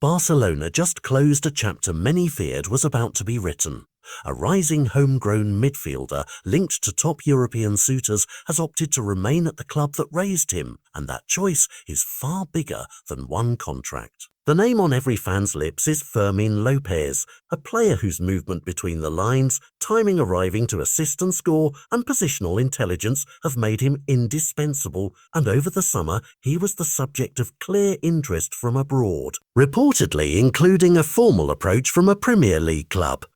Barcelona just closed a chapter many feared was about to be written. A rising homegrown midfielder linked to top European suitors has opted to remain at the club that raised him, and that choice is far bigger than one contract. The name on every fan's lips is Fermin Lopez, a player whose movement between the lines, timing arriving to assist and score, and positional intelligence have made him indispensable, and over the summer he was the subject of clear interest from abroad, reportedly including a formal approach from a Premier League club.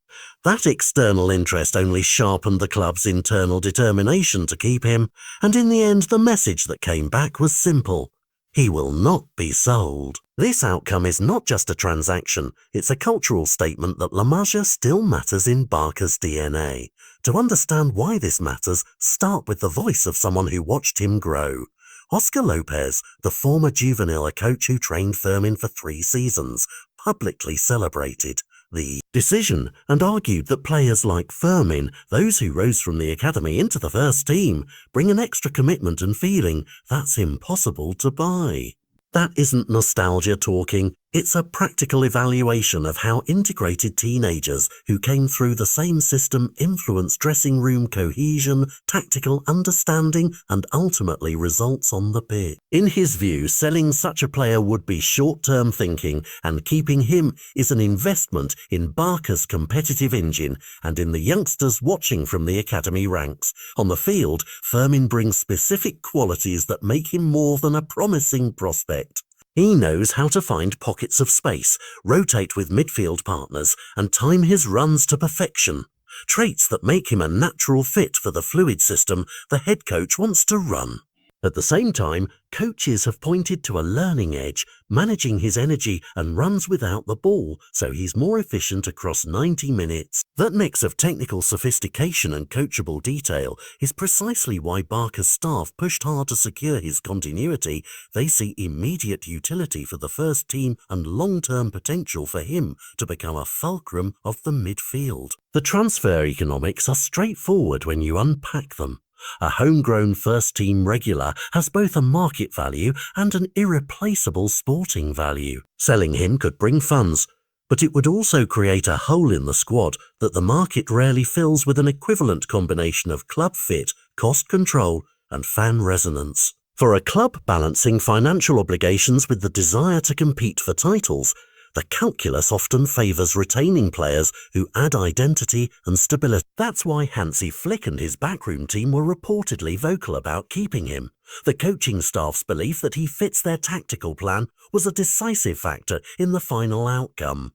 That external interest only sharpened the club's internal determination to keep him, and in the end the message that came back was simple: he will not be sold. This outcome is not just a transaction, it's a cultural statement that La Masia still matters in Barca's DNA. To understand why this matters, start with the voice of someone who watched him grow. Oscar Lopez, the former juvenile coach who trained Fermin for 3 seasons, publicly celebrated the decision and argued that players like Fermin, those who rose from the academy into the first team, bring an extra commitment and feeling that's impossible to buy. That isn't nostalgia talking, it's a practical evaluation of how integrated teenagers who came through the same system influence dressing room cohesion, tactical understanding, and ultimately results on the pitch. In his view, selling such a player would be short-term thinking, and keeping him is an investment in Barca's competitive engine and in the youngsters watching from the academy ranks. On the field, Fermin brings specific qualities that make him more than a promising prospect. He knows how to find pockets of space, rotate with midfield partners, and time his runs to perfection. Traits that make him a natural fit for the fluid system the head coach wants to run. At the same time, coaches have pointed to a learning edge, managing his energy and runs without the ball, so he's more efficient across 90 minutes. That mix of technical sophistication and coachable detail is precisely why Barca's staff pushed hard to secure his continuity. They see immediate utility for the first team and long-term potential for him to become a fulcrum of the midfield. The transfer economics are straightforward when you unpack them. A homegrown first-team regular has both a market value and an irreplaceable sporting value. Selling him could bring funds, but it would also create a hole in the squad that the market rarely fills with an equivalent combination of club fit, cost control, and fan resonance. For a club balancing financial obligations with the desire to compete for titles, the calculus often favours retaining players who add identity and stability. That's why Hansi Flick and his backroom team were reportedly vocal about keeping him. The coaching staff's belief that he fits their tactical plan was a decisive factor in the final outcome.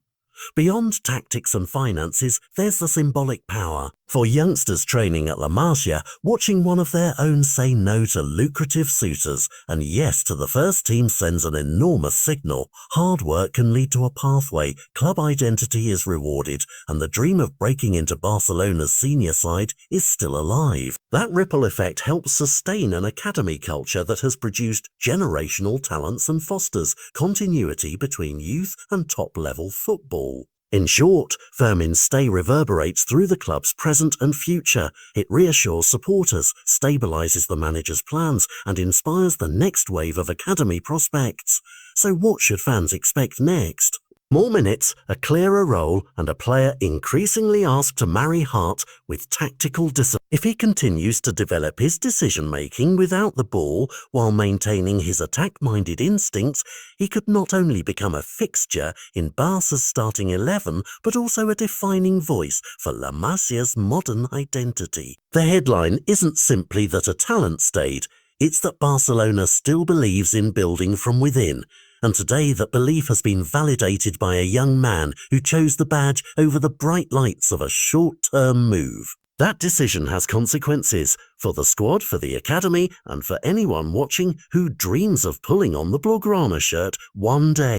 Beyond tactics and finances, there's the symbolic power. For youngsters training at La Masia, watching one of their own say no to lucrative suitors and yes to the first team sends an enormous signal. Hard work can lead to a pathway, club identity is rewarded, and the dream of breaking into Barcelona's senior side is still alive. That ripple effect helps sustain an academy culture that has produced generational talents and fosters continuity between youth and top-level football. In short, Fermin's stay reverberates through the club's present and future. It reassures supporters, stabilises the manager's plans, and inspires the next wave of academy prospects. So what should fans expect next? More minutes, a clearer role, and a player increasingly asked to marry heart with tactical discipline. If he continues to develop his decision-making without the ball while maintaining his attack-minded instincts, he could not only become a fixture in Barca's starting 11, but also a defining voice for La Masia's modern identity. The headline isn't simply that a talent stayed, it's that Barcelona still believes in building from within. And today that belief has been validated by a young man who chose the badge over the bright lights of a short-term move. That decision has consequences for the squad, for the academy, and for anyone watching who dreams of pulling on the Blaugrana shirt one day.